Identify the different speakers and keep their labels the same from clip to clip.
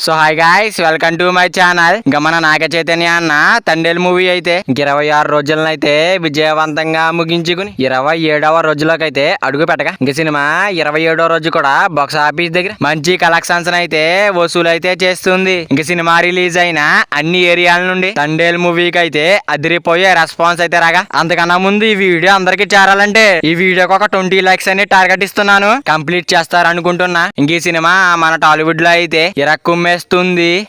Speaker 1: So hi guys, welcome to my channel. ఇంకా మన నాగ చైతన్య అన్న తండేల్ మూవీ అయితే 26 రోజులనైతే విజయవంతంగా ముగించుకుని 27వ రోజులోకైతే అడుగు పెట్టగా ఇంక సినిమా 27వ రోజు కూడా బాక్స్ ఆఫీస్ దగ్గర మంచి కలెక్షన్స్ అయితే వసూలు అయితే చేస్తుంది. ఇంక సినిమా రిలీజ్ అయిన అన్ని ఏరియాల నుండి తండేల్ మూవీకి అయితే అదిరిపోయే రెస్పాన్స్ అయితే రాగా, అంతకన్నా ముందు ఈ వీడియో అందరికి చేరాలంటే ఈ వీడియోకి ఒక 20 లైక్స్ అని టార్గెట్ ఇస్తున్నాను. కంప్లీట్ చేస్తారనుకుంటున్నా. ఇంక ఈ సినిమా మన టాలీవుడ్ లో అయితే ఇరక్కుమ్మేస్తుంది.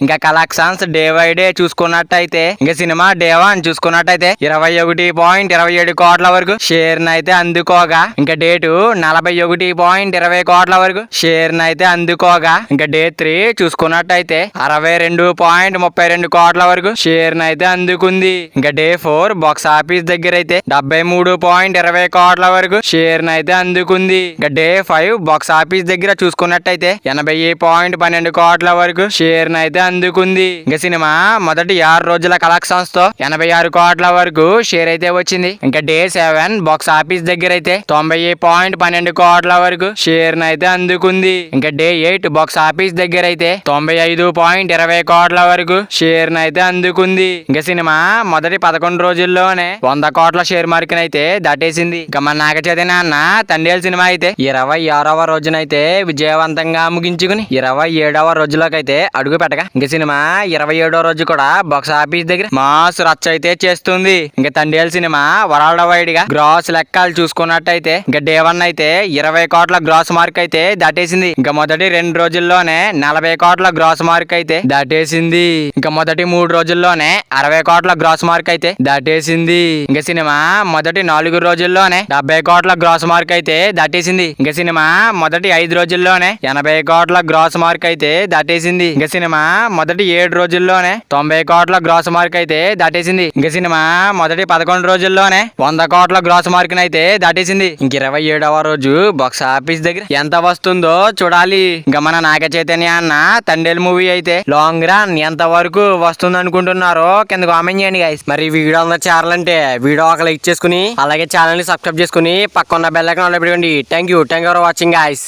Speaker 1: ఇంకా కలెక్షన్స్ డే బై డే చూసుకున్నట్టయితే ఇంకా సినిమా డే 1 చూసుకున్నట్టయితే 21.27 కోట్ల వరకు షేర్ అయితే అందుకోగా, ఇంకా డేటు 41.20 కోట్ల వరకు షేర్ అయితే అందుకోగా, ఇంకా డే 3 చూసుకున్నట్టయితే 62.32 కోట్ల వరకు షేర్ అయితే అందుకుంది. ఇంకా డే 4 బాక్స్ ఆఫీస్ దగ్గర అయితే 73.20 కోట్ల వరకు షేర్ అయితే అందుకుంది. ఇంకా డే 5 బాక్స్ ఆఫీస్ దగ్గర చూసుకున్నట్టయితే 80.12 కోట్ల వరకు షేర్ అయితే అందుకుంది. ఇంకా సినిమా మొదటి 6 రోజుల కలెక్షన్స్ తో 86 కోట్ల వరకు షేర్ అయితే వచ్చింది. ఇంకా డే 7 బాక్స్ ఆఫీస్ దగ్గర అయితే 90.12 కోట్ల వరకు షేర్ అయితే అందుకుంది. ఇంకా డే 8 బాక్స్ ఆఫీస్ దగ్గర అయితే 95.20 కోట్ల వరకు షేర్ అయితే అందుకుంది. ఇంకా సినిమా మొదటి 11 రోజుల్లోనే 100 కోట్ల షేర్ మార్క్ అయితే దాటేసింది. ఇంకా మన నాగ చైతన్య అన్న తండేల్ సినిమా అయితే 26వ రోజునైతే విజయవంతంగా ముగించుకుని 27వ రోజులోకైతే అడుగు పెట్టగా, ఇంక సినిమా 27వ రోజు కూడా బాక్స్ ఆఫీస్ దగ్గర మాస్ రచ్చ అయితే చేస్తుంది. ఇంకా తండేల్ సినిమా వరల్డ్ వైడ్ గా గ్రాస్ లెక్కలు చూసుకున్నట్టయితే ఇంకా డే 1 అయితే 20 కోట్ల గ్రాస్ మార్క్ అయితే దాటేసింది. ఇంకా మొదటి 2 రోజుల్లోనే 40 కోట్ల గ్రాస్ మార్క్ అయితే దాటేసింది. ఇంకా మొదటి 3 రోజుల్లోనే 60 కోట్ల గ్రాస్ మార్క్ అయితే దాటేసింది. ఇంకా సినిమా మొదటి 4 రోజుల్లోనే 70 కోట్ల గ్రాస్ మార్క్ అయితే దాటేసింది. ఇంకా సినిమా మొదటి 5 రోజుల్లోనే 80 కోట్ల గ్రాస్ మార్క్ అయితే దాటేసింది. ఇంకా సినిమా మొదటి 7 రోజుల్లోనే 90 కోట్ల గ్రాస్ మార్క్ అయితే దాటేసింది. ఇంకా సినిమా మొదటి 11 రోజుల్లోనే 100 కోట్ల గ్రాస్ మార్క్ అయితే దాటేసింది. ఇంక 27వ రోజు బాక్స్ ఆఫీస్ దగ్గర ఎంత వస్తుందో చూడాలి. ఇంకా మన నాగ చైతన్య అన్న తండేల్ మూవీ అయితే లాంగ్ రన్ ఎంత వరకు వస్తుంది అనుకుంటున్నారో కింద కామెంట్ చేయండి గైస్. మరి వీడియో అందరూ చేరాలంటే వీడియో ఒక లైక్ చేసుకుని అలాగే ఛానల్ ని సబ్స్క్రైబ్ చేసుకుని పక్కన బెల్ ఐకాన్ ఆన్ లో పెట్టుకోండి. Thank you for watching guys.